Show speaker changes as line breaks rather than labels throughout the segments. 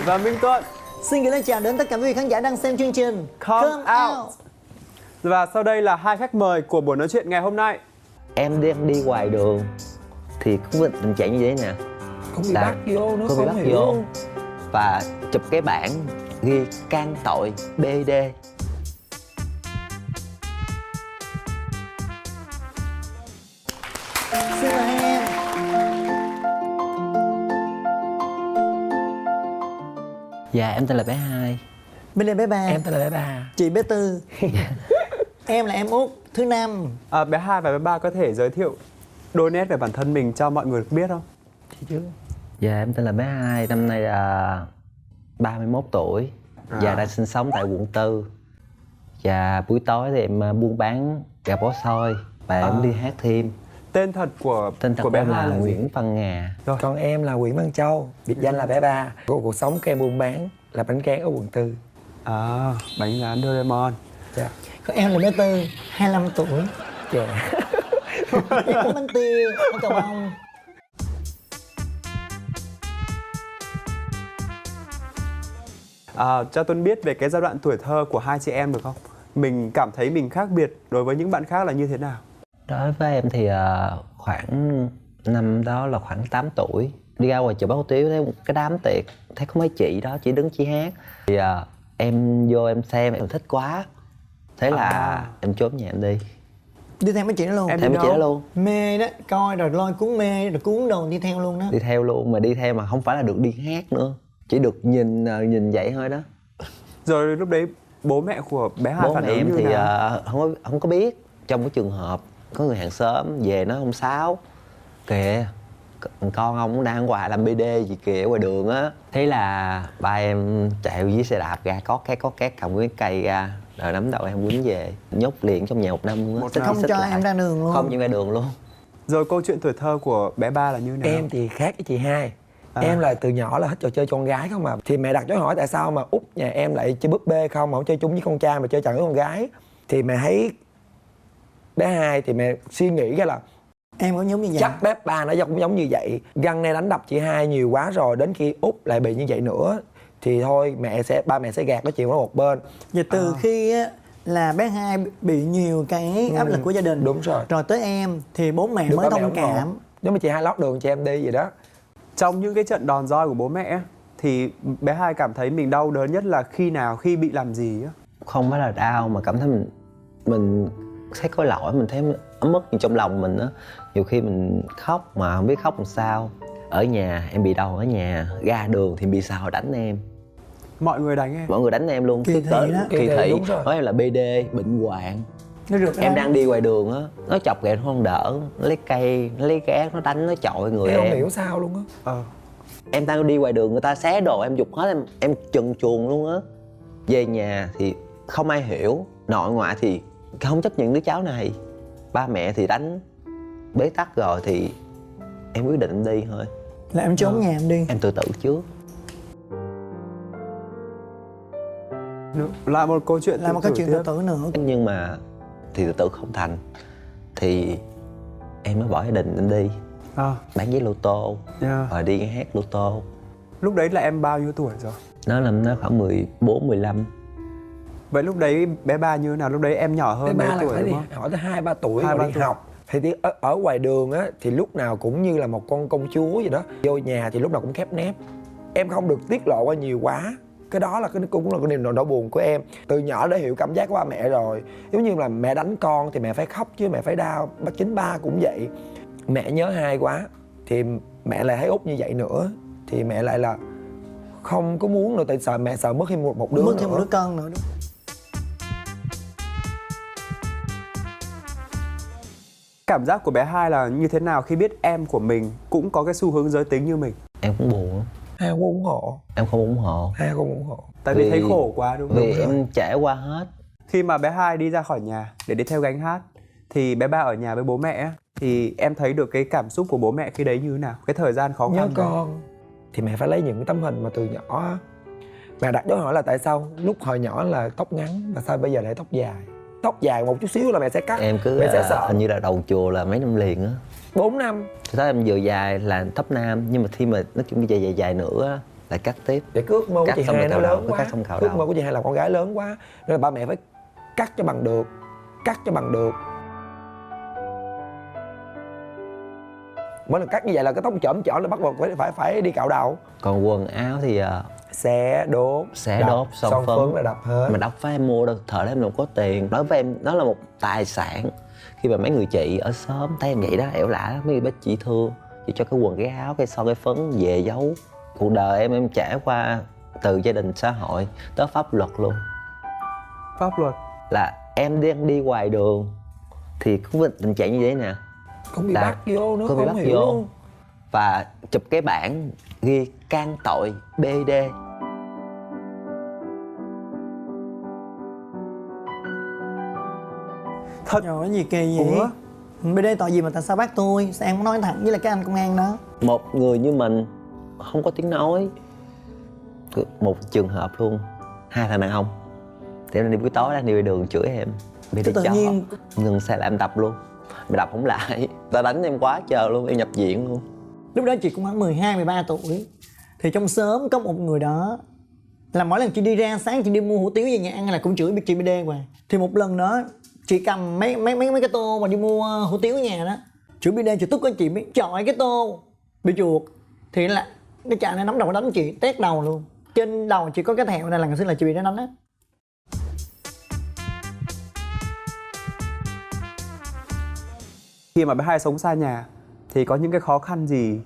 và Minh Tuấn.
Xin gửi lời chào đến tất cả quý vị khán giả đang xem chương trình
Come Out. Và sau đây là hai khách mời của buổi nói chuyện ngày hôm nay.
Em đang đi ngoài đường thì có tình trạng như vậy nè,
không bị bắt vô nữa,
không bị
không
bắt
hiểu
vô
luôn.
và chụp cái bảng ghi can tội BD.
Xin mời hai em.
Dạ em tên là bé Hai.
Bên đây bé Ba.
Em tên là bé Ba.
Chị bé Tư. Em là em út thứ năm.
Bé Hai và bé Ba có thể giới thiệu đôi nét về bản thân mình cho mọi người được biết không?
Chị chứ.
Dạ em tên là bé Hai, năm nay là 31 tuổi và đang sinh sống tại quận 4. Và buổi tối thì em buôn bán gà bó xôi và em đi hát thêm.
Tên thật của bé
em
Hai
là
là gì?
Nguyễn Văn Ngà.
Còn em là Nguyễn Văn Châu, biệt danh là bé Ba. Cuộc sống của em buôn bán là bánh tráng ở quận 4.
Bánh rán Doraemon.
Dạ.
Còn em là bé Tư, 25 tuổi.
Trẻ.
Em có bánh tiêu, có cầu bông.
Cho Tuấn biết về cái giai đoạn tuổi thơ của hai chị em được không? Mình cảm thấy mình khác biệt đối với những bạn khác là như thế nào?
Đối với em thì khoảng năm đó là khoảng 8 tuổi. Đi ra ngoài chợ Báo Tiếu thấy một cái đám tiệc, thấy có mấy chị đó chỉ đứng chỉ hát. Thì em vô em xem, em thích quá. Thế là em trốn nhà em đi.
Đi theo mấy chị đó luôn.
Em
Theo
đi
mấy chị
đâu?
đó luôn.
Mê đó, coi rồi lôi cuốn mê, rồi cuốn đồ đi theo luôn đó.
Đi theo luôn, mà đi theo mà không phải là được đi hát nữa. Chỉ được nhìn vậy thôi đó.
Rồi lúc đấy bố mẹ của bé Hai
Bố
phản
mẹ
ứng
em
như
thì
nào?
không có biết. Trong cái trường hợp có người hàng xóm về nói ông Sáu kìa, con ông cũng đang ngoài làm BD gì kìa ở ngoài đường á. Thế là ba em chạy với xe đạp ra có két cầm cái cây ra rồi nắm đầu em quýnh về, nhốt liền trong nhà 1 năm luôn á.
Sẽ không cho em ra đường luôn.
Không cho em ra đường luôn.
Rồi câu chuyện tuổi thơ của bé Ba là như nào?
Em thì khác với chị Hai. Em là từ nhỏ là thích trò chơi con gái không mà. Thì mẹ đặt dấu hỏi tại sao mà út nhà em lại chơi búp bê không, mà không chơi chung với con trai mà chơi chọn với con gái. Thì mẹ thấy bé Hai thì mẹ suy nghĩ ra là
Em cũng giống như vậy.
chắc bé Ba nó cũng giống như vậy. Găng này đánh đập chị Hai nhiều quá rồi, đến khi út lại bị như vậy nữa thì thôi ba mẹ sẽ gạt cái chuyện đó một bên.
Và từ khi á, là bé Hai bị nhiều cái áp lực của gia đình.
Đúng rồi.
Rồi tới em thì bố mẹ
Được
mới
ba mẹ
thông
ủng
cảm.
hộ. Nếu mà chị Hai lót đường cho em đi vậy đó.
Trong những cái trận đòn roi của bố mẹ ấy, thì bé Hai cảm thấy mình đau đớn nhất là khi nào, khi bị làm gì á?
Không phải là đau mà cảm thấy mình thấy có lỗi, mình thấy ấm ức trong lòng mình á. Nhiều khi mình khóc mà không biết khóc làm sao. Ở nhà em bị đau ở nhà, ra đường thì bị sao đánh em.
Mọi người đánh em.
Mọi người đánh em luôn.
Kỳ thị đó.
Kỳ thị,
đúng rồi.
nói em là BD, bệnh hoạn.
Nó rượt
Em
ra.
đang đi ngoài đường á, nó chọc ghẹo nó không đỡ, nó lấy cây, nó lấy cát, nó đánh, nó chọi người
Em không
em.
hiểu sao luôn á.
Em đang đi ngoài đường, người ta xé đồ, em giục hết, em chần chuồng luôn á. Về nhà thì không ai hiểu, nội ngoại thì không chấp nhận đứa cháu này. Ba mẹ thì đánh, bế tắc rồi thì em quyết định em đi thôi.
Là em trốn nhà em đi.
Em tự tử trước.
Là một câu chuyện
Là một cái chuyện tự tử nữa.
Nhưng mà thì tự tử không thành. Thì em mới bỏ gia đình em đi. Bán giấy lô tô, rồi đi hát lô tô.
Lúc đấy là em bao nhiêu tuổi rồi?
Nó khoảng 14, 15.
Vậy lúc đấy bé Ba như thế nào? Lúc đấy em nhỏ
Bé
hơn mấy
Ba là
tuổi
phải
đúng
đi
không?
hỏi tới 2-3 tuổi
2-3
rồi đi
tuổi.
học. Thì ở ngoài đường á thì lúc nào cũng như là một con công chúa vậy đó. Vô nhà thì lúc nào cũng khép nép. Em không được tiết lộ qua nhiều quá. Cái đó là cũng là cái niềm nỗi buồn của em. Từ nhỏ đã hiểu cảm giác của ba mẹ rồi. Giống như là mẹ đánh con thì mẹ phải khóc chứ, mẹ phải đau. Chính ba cũng vậy. Mẹ nhớ Hai quá thì mẹ lại thấy út như vậy nữa. Thì mẹ lại là không có muốn nữa, tại sợ mẹ sợ mất thêm một đứa
Mất
nữa.
thêm một đứa con nữa đó.
Cảm giác của bé Hai là như thế nào khi biết em của mình cũng có cái xu hướng giới tính như mình?
Em cũng buồn lắm.
Hai không ủng hộ.
Em không ủng hộ.
Hai không ủng hộ.
Tại vì thấy khổ quá đúng không?
Vì em trải qua hết.
Khi mà bé Hai đi ra khỏi nhà để đi theo gánh hát thì bé Ba ở nhà với bố mẹ ấy, thì em thấy được cái cảm xúc của bố mẹ khi đấy như thế nào? Cái thời gian khó khăn
Nhớ
đấy.
con thì mẹ phải lấy những tấm hình mà từ nhỏ á. Mẹ đặt dấu hỏi là tại sao lúc hồi nhỏ là tóc ngắn mà sao bây giờ lại tóc dài. Tóc dài một chút xíu là mẹ sẽ cắt.
Em cứ
mẹ sẽ sợ.
hình như là đầu chùa là mấy năm liền á.
4 năm.
Thì đó em vừa dài là tóc nam, nhưng mà khi mà nói chung bây giờ dài nữa lại cắt tiếp.
Để cái ước mơ của
Cắt
chị
xong
hai
rồi
nó
cạo đầu,
lớn
phải
quá.
cắt xong cạo
Ước
đầu.
mơ của chị hai là con gái lớn quá, nên là ba mẹ phải cắt cho bằng được, cắt cho bằng được. Mỗi lần cắt như vậy là cái tóc chởm chởm là bắt buộc phải đi cạo đầu.
Còn quần áo thì
Xé đốt,
xé
đập,
đốt xong
phấn là đập hết.
mà đâu phải em mua đâu, thời đó em đâu có tiền. Đối với em nó là một tài sản. Khi mà mấy người chị ở xóm thấy em vậy đó, ẻo lả lắm, mấy người bé chị thương, chị cho cái quần cái áo cái son cái phấn về giấu. Cuộc đời em trải qua từ gia đình xã hội tới pháp luật luôn.
Pháp luật.
Là em đang đi ngoài đường thì có tình trạng như vậy nè,
Không bị
là
bắt vô nữa,
có bị
không
bắt
hiểu
vô.
luôn.
Và chụp cái bảng ghi can tội BD.
Thật.
Trời ơi, gì kỳ vậy?
Ủa?
Bên đây tội gì mà tại sao bắt tôi? Sao em không nói thẳng với lại cái anh công an đó?
Một người như mình không có tiếng nói, một trường hợp luôn, hai thằng đàn ông thì em đi buổi tối đang đi về đường chửi em bị
Thế
đi
tự
chó
nhiên-
ngừng xe lại em tập luôn, mày đập không lại, ta đánh em quá trời luôn, em nhập viện luôn.
Lúc đó chị cũng khoảng 12, 13 tuổi. Thì trong xóm có một người đó là mỗi lần chị đi ra sáng chị đi mua hủ tiếu về nhà ăn là cũng chửi chị BD hoài. Thì một lần đó chị cầm mấy cái tô mà đi mua hủ tiếu ở nhà đó, chửi BD, chị tức quá chị mới chọi cái tô bị chuột. Thì là cái chàng này nắm đầu đánh chị tét đầu luôn. Trên đầu chị có cái thẹo này là ngày xưa là chị bị nó đánh á.
Khi mà bé hai sống xa nhà thì có những cái khó khăn gì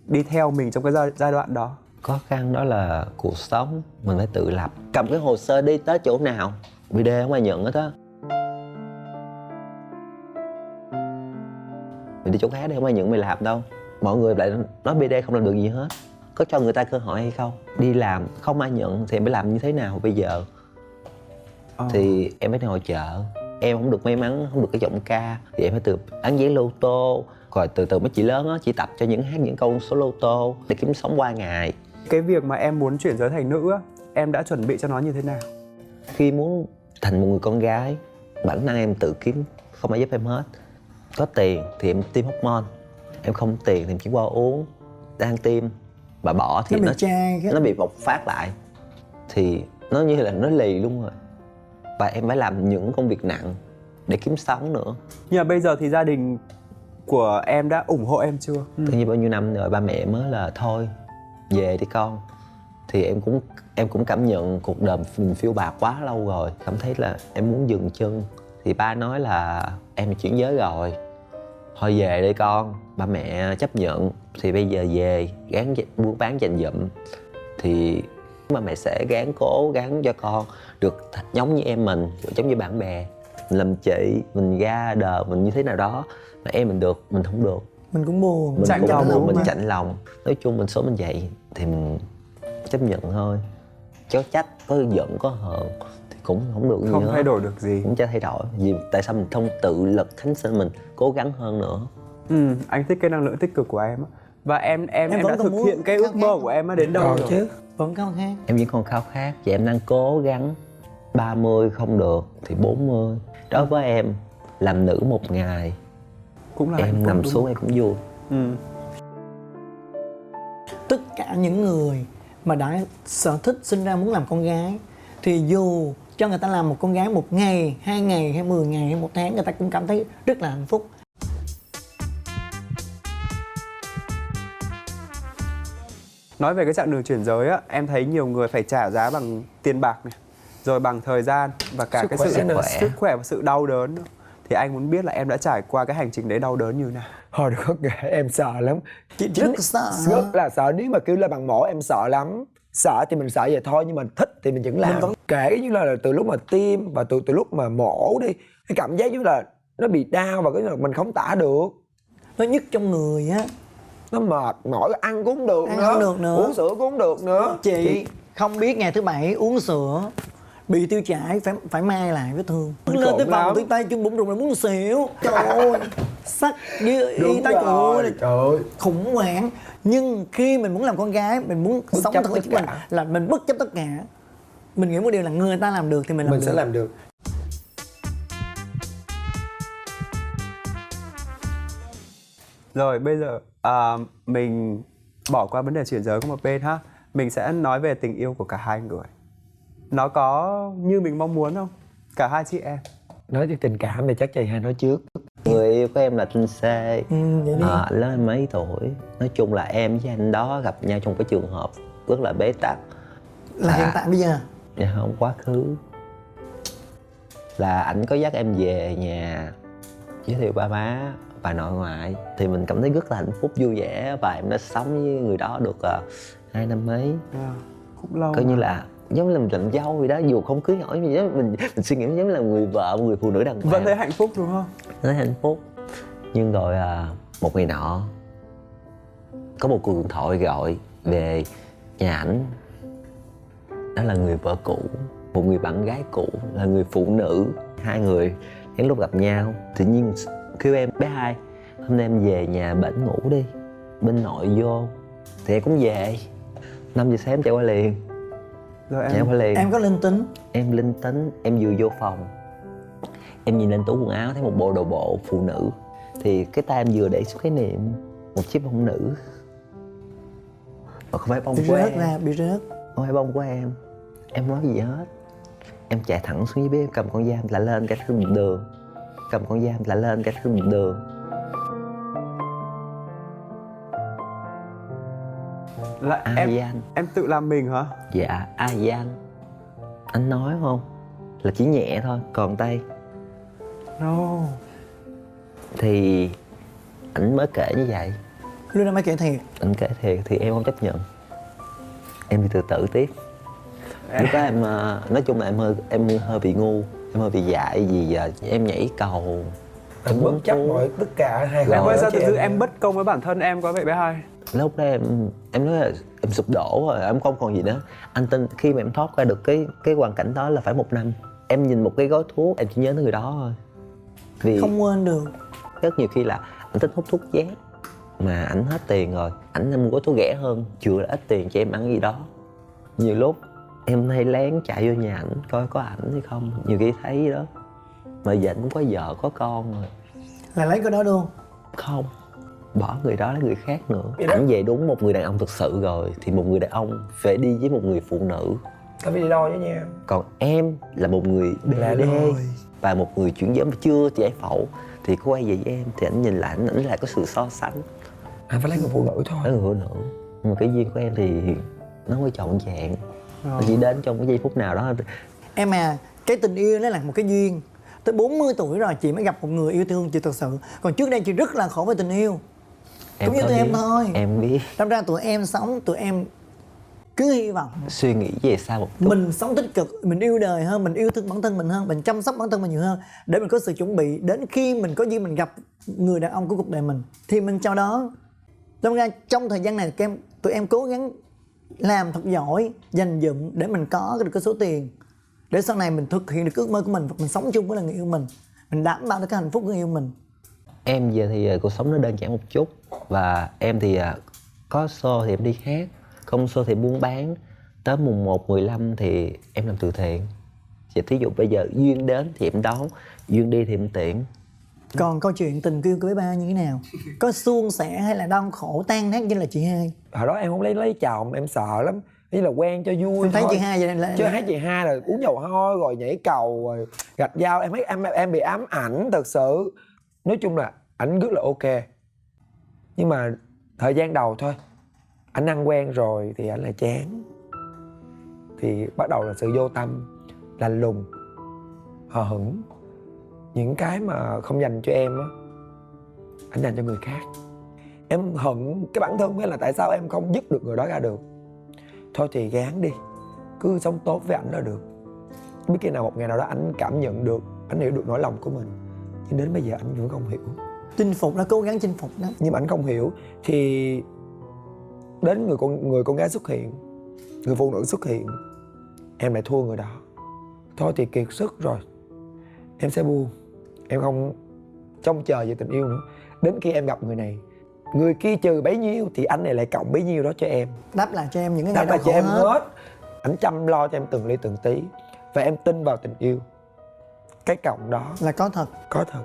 đi theo mình trong cái giai đoạn đó?
Khó khăn đó là cuộc sống mình phải tự lập, cầm cái hồ sơ đi tới chỗ nào BD không ai nhận hết á. Mình đi chỗ khác đi không ai nhận mày làm đâu, mọi người lại nói BD không làm được gì hết. Có cho người ta cơ hội hay không? Đi làm không ai nhận thì em phải làm như thế nào bây giờ? Thì em phải đi hội chợ. Em không được may mắn, không được cái giọng ca thì em phải từ bán vé lô tô. Rồi từ từ mấy chị lớn á, chị tập cho những câu số lô tô để kiếm sống qua ngày.
Cái việc mà em muốn chuyển giới thành nữ á, em đã chuẩn bị cho nó như thế nào?
Khi muốn thành một người con gái, bản năng em tự kiếm, không ai giúp em hết. Có tiền thì em tiêm hormone, em không tiền thì em chỉ qua uống, đang tiêm và bỏ thì
Nó bị chai cái-
nó bị bộc phát lại. Thì nó như là nó lì luôn rồi. Và em phải làm những công việc nặng để kiếm sống nữa.
Nhưng mà bây giờ thì gia đình của em đã ủng hộ em chưa?
Tự nhiên bao nhiêu năm rồi ba mẹ mới là thôi về đi con. Thì em cũng cảm nhận cuộc đời mình phiêu bạt quá lâu rồi, cảm thấy là em muốn dừng chân. Thì ba nói là em chuyển giới rồi, thôi về đi con. Ba mẹ chấp nhận thì bây giờ về gắng buôn bán dành dụm. Thì ba mẹ sẽ cố gắng cho con được giống như em mình, giống như bạn bè. Mình làm chị, mình ra đời mình như thế nào đó, mà em mình được, mình không được.
Mình cũng buồn.
Mình
Chạnh
cũng
lòng
buồn, mình
mà.
chạnh lòng. Nói chung mình số mình vậy thì mình chấp nhận thôi. Có trách, có giận, có hờn thì cũng không được gì
Không
hết.
thay đổi được gì.
Cũng chả thay đổi. Vì tại sao mình không tự lực cánh sinh mình cố gắng hơn nữa.
Anh thích cái năng lượng tích cực của em á. Và em
vẫn
đã
còn
thực
muốn
hiện cái
khao
ước mơ
khát
của em á đến đâu
Còn
rồi?
chứ.
Vẫn có khác.
Em vẫn còn khao khát và em đang cố gắng. 30 không được thì 40. Đối với em, làm nữ một ngày
Cũng là hạnh
em
phúc,
nằm
đúng
xuống
không?
em cũng vui.
Tất cả những người mà đã sở thích sinh ra muốn làm con gái thì dù cho người ta làm một con gái 1 ngày, 2 ngày hay 10 ngày hay 1 tháng, người ta cũng cảm thấy rất là hạnh phúc.
Nói về cái chặng đường chuyển giới á, em thấy nhiều người phải trả giá bằng tiền bạc này, rồi bằng thời gian và cả
Sức
cái
khỏe
sự
nữa.
sức khỏe và sự đau đớn nữa. Thì anh muốn biết là em đã trải qua cái hành trình đấy đau đớn như thế nào?
Thôi đừng có kể, em sợ lắm.
Rất sợ.
Rất là sợ. Nếu mà kêu là bằng mổ em sợ lắm. Sợ thì mình sợ vậy thôi, nhưng mà thích thì mình vẫn làm. Kể như là từ lúc mà tiêm và từ lúc mà mổ đi, cái cảm giác như là nó bị đau và cái mình không tả được.
Nó nhức trong người á.
Nó mệt mỏi, ăn cũng không được
Ăn
nữa,
không được nữa.
uống sữa cũng không được nữa.
Chị không biết ngày thứ 7 uống sữa bị tiêu chảy phải mai lại vết thương.
Khổ
Lên tới
lắm.
phòng tới tay chân bụng rụng là muốn xỉu. Trời ơi, sắc với y tá cũ là
trời ơi.
khủng hoảng. Nhưng khi mình muốn làm con gái, mình muốn
Bất
sống
chấp
thật
tất
với chính mình
cả.
là mình bất chấp tất cả. Mình nghĩ một điều là người ta làm được thì mình làm
Mình
được.
sẽ làm được.
Rồi bây giờ mình bỏ qua vấn đề chuyển giới của một bên ha. mình sẽ nói về tình yêu của cả hai người. Nó có như mình mong muốn không? Cả hai chị em.
Nói về tình cảm thì chắc chị hai nói trước.
Người yêu của em là Trinh C.
Vậy đi.
Anh lớn em mấy tuổi. Nói chung là em với anh đó gặp nhau trong cái trường hợp rất là bế tắc.
Là hiện tại bây giờ.
Dạ không, quá khứ. Là ảnh có dắt em về nhà giới thiệu ba má, bà nội ngoại. Thì mình cảm thấy rất là hạnh phúc, vui vẻ. Và em đã sống với người đó được 2 năm mấy.
Cũng lâu.
Coi như là giống như là mình làm dâu vậy đó. Dù không cưới hỏi gì đó, mình suy nghĩ giống như là người vợ, người phụ nữ đàng hoàng.
Vẫn thấy hạnh phúc đúng không?
Thấy hạnh phúc. Nhưng rồi một ngày nọ có một cuộc điện thoại gọi về nhà ảnh. Đó là người vợ cũ, một người bạn gái cũ, là người phụ nữ. Hai người đến lúc gặp nhau tự nhiên kêu em: bé Hai, hôm nay em về nhà bển ngủ đi, bên nội vô. Thì em cũng về. 5 giờ sáng em chạy qua liền.
Rồi
Chạy qua liền.
Em có linh tính.
Em linh tính, em vừa vô phòng, em nhìn lên tủ quần áo thấy một bộ đồ bộ phụ nữ. Thì cái tay em vừa để xuống cái niệm một chiếc bông nữ. Mà không phải bông
Bị
của
rớt
em.
ra, bị rớt.
Không phải bông của em. Em nói gì hết. Em chạy thẳng xuống dưới bếp, cầm con dao lại lên cái thứ bình đường. Cầm con dao lại lên cái thứ bình đường.
là
Ai anh?
em tự làm mình hả?
Dạ, ai anh? Anh nói không? Là chỉ nhẹ thôi, còn tay.
No.
Thì ảnh mới kể như vậy.
Lúc đó mới kể thiệt.
Anh kể thiệt thì em không chấp nhận. Em đi tự tử tiếp. Lúc đó em nói chung là em hơi bị ngu, em hơi bị dại vì giờ em nhảy cầu.
Em bất chấp mọi tất cả hai
Em ơi,
đó
sao
chứ
tự dưng
em-
em bất công với bản thân em quá vậy bé Hai?
Lúc đó em nói là em sụp đổ rồi, em không còn gì nữa. Anh tin khi mà em thoát ra được cái hoàn cảnh đó là phải 1 năm. Em nhìn một cái gói thuốc em chỉ nhớ tới người đó thôi. Vì
Không quên được.
rất nhiều khi là anh thích hút thuốc giác mà ảnh hết tiền rồi, ảnh mua gói thuốc rẻ hơn, chừa là ít tiền cho em ăn cái gì đó. Nhiều lúc em hay lén chạy vô nhà ảnh coi có ảnh hay không, nhiều khi thấy đó. Mà giờ ảnh cũng có vợ có con rồi.
Là lấy cái đó luôn.
Không, bỏ người đó lấy người khác nữa.
Vậy đó.
Ảnh về đúng một người đàn ông thực sự rồi thì một người đàn ông phải đi với một người phụ nữ.
Tao phải đi đo với nhau.
Còn em là một người
Là
BD
đôi.
và một người chuyển giới mà chưa giải phẫu. Thì quay về với em thì ảnh nhìn lại, ảnh lại có sự so sánh.
Anh phải lấy người phụ nữ thôi.
Ở người phụ nữ. Nhưng mà cái duyên của em thì nó không có trọn vẹn. Nó chỉ đến trong cái giây phút nào đó.
Em à, cái tình yêu nó là một cái duyên. Tới 40 tuổi rồi chị mới gặp một người yêu thương chị thật sự. Còn trước đây chị rất là khổ với tình yêu. Cũng như
có
tụi em
biết,
thôi.
Em biết.
Đâm ra tụi em sống, tụi em cứ hy vọng
Suy nghĩ về sau một chút.
mình sống tích cực, mình yêu đời hơn, mình yêu thương bản thân mình hơn, mình chăm sóc bản thân mình nhiều hơn để mình có sự chuẩn bị đến khi mình có duyên mình gặp người đàn ông của cuộc đời mình thì mình chào đón. Đâm ra trong thời gian này tụi em cố gắng làm thật giỏi, dành dụm để mình có được cái số tiền để sau này mình thực hiện được ước mơ của mình và mình sống chung với người yêu mình đảm bảo được cái hạnh phúc của người yêu mình.
Em giờ thì cuộc sống nó đơn giản một chút. Và em thì có show thì em đi hát, không show thì buôn bán. Tới mùng 1, 15 thì em làm từ thiện. Thì thí dụ bây giờ duyên đến thì em đón, duyên đi thì em tiễn.
Còn câu chuyện tình yêu của bé Ba như thế nào? Có suôn sẻ hay là đau khổ tan nát như là chị Hai?
Hồi đó em không lấy chồng, em sợ lắm. Ý là quen cho vui
Em thấy
thôi.
chị Hai vậy nên là
Chứ thấy chị Hai là uống dầu hôi rồi nhảy cầu rồi gạch dao. Em thấy em bị ám ảnh thật sự. Nói chung là ảnh rất là ok. Nhưng mà thời gian đầu thôi, ảnh ăn quen rồi thì ảnh lại chán. Thì bắt đầu là sự vô tâm, lạnh lùng, hờ hững. Những cái mà không dành cho em á, ảnh dành cho người khác. Em hận cái bản thân của em là tại sao em không dứt được người đó ra được. Thôi thì gán đi, cứ sống tốt với ảnh là được. Biết khi nào một ngày nào đó ảnh cảm nhận được, ảnh hiểu được nỗi lòng của mình. Nhưng đến bây giờ ảnh vẫn không hiểu.
chinh phục, nó cố gắng chinh phục đó.
Nhưng mà ảnh không hiểu thì đến người con gái xuất hiện, người phụ nữ xuất hiện, em lại thua người đó. Thôi thì kiệt sức rồi, em sẽ buông. Em không trông chờ về tình yêu nữa. Đến khi em gặp người này, người kia trừ bấy nhiêu thì anh này lại cộng bấy nhiêu đó cho em.
Đáp lại cho em những cái ngày
Đáp lại
đau
cho
khổ
em
hết.
hết. Ảnh chăm lo cho em từng ly từng tí. Và em tin vào tình yêu. Cái cộng đó
Là có thật.
có thật.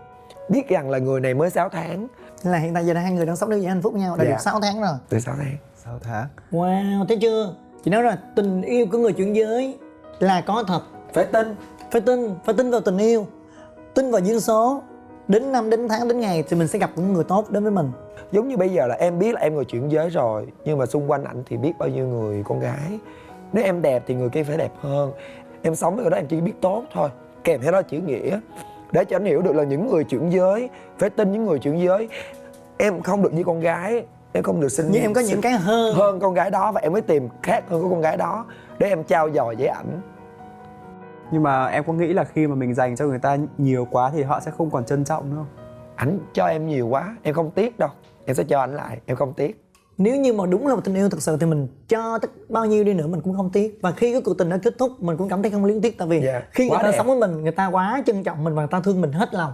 Biết rằng là người này mới 6 tháng.
Nên là hiện tại giờ hai người đang sống được hạnh phúc với nhau, đã
Dạ.
được 6 tháng rồi.
Từ 6 tháng.
6 tháng.
Wow, thấy chưa? Chị nói là tình yêu của người chuyển giới là có thật.
Phải tin.
Phải tin vào tình yêu, tin vào duyên số. Đến năm, đến tháng, đến ngày thì mình sẽ gặp những người tốt đến với mình.
Giống như bây giờ là em biết là em người chuyển giới rồi, nhưng mà xung quanh ảnh thì biết bao nhiêu người con gái. Nếu em đẹp thì người kia phải đẹp hơn. Em sống với người đó em chỉ biết tốt thôi, kèm theo đó chữ nghĩa. Để cho anh hiểu được là những người chuyển giới, phải tin những người chuyển giới. Em không được như con gái, em không được sinh.
Nhưng em có những cái hơn
con gái đó, và em mới tìm khác hơn của con gái đó để em trao dồi với ảnh.
Nhưng mà em có nghĩ là khi mà mình dành cho người ta nhiều quá thì họ sẽ không còn trân trọng nữa không?
Ảnh cho em nhiều quá, em không tiếc đâu. Em sẽ cho ảnh lại, em không tiếc.
Nếu như mà đúng là một tình yêu thật sự thì mình cho bao nhiêu đi nữa mình cũng không tiếc. Và khi cái cuộc tình đã kết thúc mình cũng cảm thấy không luyến tiếc. Tại vì khi người ta sống với mình, người ta quá trân trọng mình và người ta thương mình hết lòng.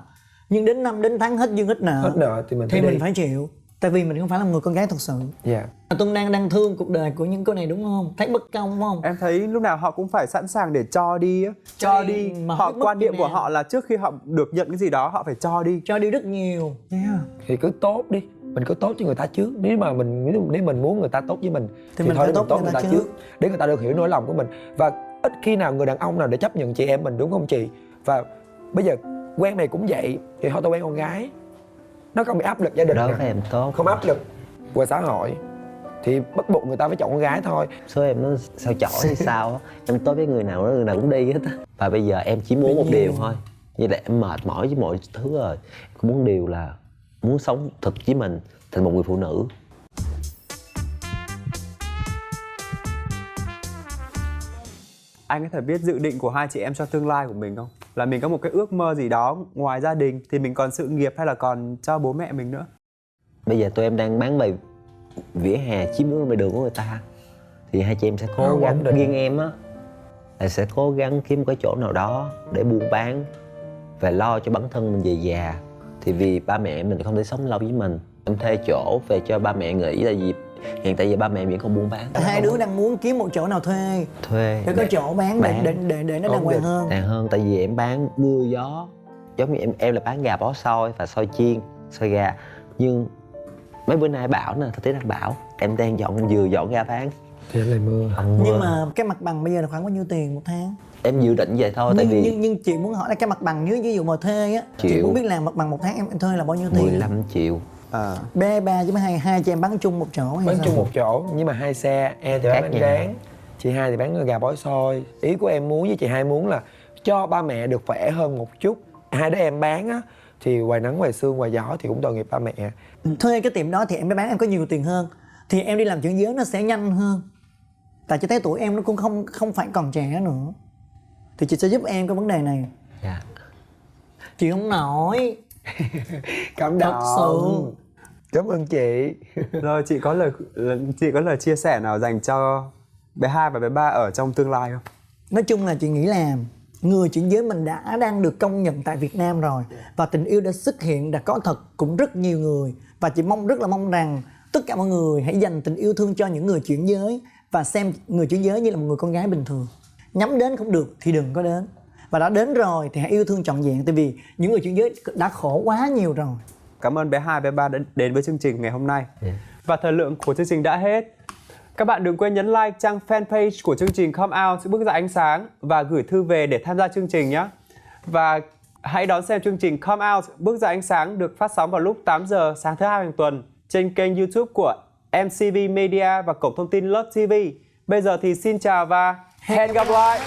Nhưng đến năm, đến tháng hết duyên hết nợ
thì mình
phải chịu. Tại vì mình không phải là một người con gái thật sự. Tuân đang thương cuộc đời của những cô này đúng không? Thấy bất công đúng không?
Em thấy lúc nào họ cũng phải sẵn sàng để cho đi á. Cho đi. Họ quan điểm của họ là trước khi họ được nhận cái gì đó họ phải cho đi.
Cho đi rất nhiều.
Thì cứ tốt đi. Mình cứ tốt cho người ta trước. Nếu mình muốn người ta tốt với mình
thì mình phải tốt với người ta trước.
Để người ta được hiểu nỗi lòng của mình. Và ít khi nào người đàn ông nào để chấp nhận chị em mình, đúng không chị? Và bây giờ quen này cũng vậy, thì thôi tao quen con gái, nó không bị áp lực gia đình,
đó phải em tốt,
không áp lực của xã hội, thì bắt buộc người ta phải chọn con gái thôi.
Số em nó sao chổi hay sao á, em tốt với người nào cũng đi hết á. Và bây giờ em chỉ muốn một điều thôi, như là em mệt mỏi với mọi thứ rồi, em muốn điều là muốn sống thực với mình, thành một người phụ nữ.
Anh có thể biết dự định của hai chị em cho tương lai của mình không? Là mình có một cái ước mơ gì đó ngoài gia đình thì mình còn sự nghiệp hay là còn cho bố mẹ mình nữa?
Bây giờ tụi em đang bán bài vỉa hè, chiếm ngoài đường của người ta, thì hai chị em sẽ cố gắng, riêng em á là sẽ cố gắng kiếm cái chỗ nào đó để buôn bán và lo cho bản thân mình về già. Thì vì ba mẹ mình không thể sống lâu với mình, em thuê chỗ về cho ba mẹ nghỉ, tại vì hiện tại giờ ba mẹ vẫn còn buôn bán.
Hai đứa đang muốn kiếm một chỗ nào thuê để có chỗ bán. Để nó đàng hoàng hơn.
Đàng hơn, tại vì em bán mưa gió, giống như em là bán gà bó xôi và xôi chiên, xôi gà. Nhưng mấy bữa nay bão nè, thời tiết đang bão, em đang vừa dọn ra bán
thì em lại mưa.
Nhưng mà cái mặt bằng bây giờ là khoảng bao nhiêu tiền một tháng?
Em dự định vậy thôi, tại vì
nhưng chị muốn hỏi là cái mặt bằng, nếu ví dụ mà thuê á, chị muốn biết là mặt bằng một tháng em thuê là bao nhiêu tiền?
15 triệu.
Bé ba chứ hai chị em bán chung một chỗ hay
bán
sao?
chung một chỗ, nhưng mà hai xe, em thì bán rán, chị hai thì bán gà bó xôi. Ý của em muốn với chị hai muốn là cho ba mẹ được khỏe hơn một chút. Hai đứa em bán á thì ngoài nắng ngoài sương ngoài gió thì cũng tội nghiệp ba mẹ.
Thuê cái tiệm đó thì em mới bán, em có nhiều tiền hơn, thì em đi làm chuyển giới nó sẽ nhanh hơn. Tại chị thấy tuổi em nó cũng không phải còn trẻ nữa, thì chị sẽ giúp em cái vấn đề này.
Dạ.
Chị không nổi.
Cảm
Thật sự.
Cảm ơn chị.
Rồi chị có lời chia sẻ nào dành cho bé 2 và bé 3 ở trong tương lai không?
Nói chung là chị nghĩ là người chuyển giới mình đang được công nhận tại Việt Nam rồi, và tình yêu đã xuất hiện, đã có thật cũng rất nhiều người. Và chị rất là mong rằng tất cả mọi người hãy dành tình yêu thương cho những người chuyển giới và xem người chuyển giới như là một người con gái bình thường. Nhắm đến không được thì đừng có đến, và đã đến rồi thì hãy yêu thương trọn vẹn, tại vì những người chuyển giới đã khổ quá nhiều rồi.
Cảm ơn bé 2, bé 3 đã đến với chương trình ngày hôm nay. Và thời lượng của chương trình đã hết. Các bạn đừng quên nhấn like trang fanpage của chương trình Come Out bước ra ánh sáng và gửi thư về để tham gia chương trình nhé. Và hãy đón xem chương trình Come Out bước ra ánh sáng được phát sóng vào lúc 8 giờ sáng thứ Hai hàng tuần trên kênh YouTube của MCV Media và cổng thông tin Love TV. Bây giờ thì xin chào và hẹn gặp lại.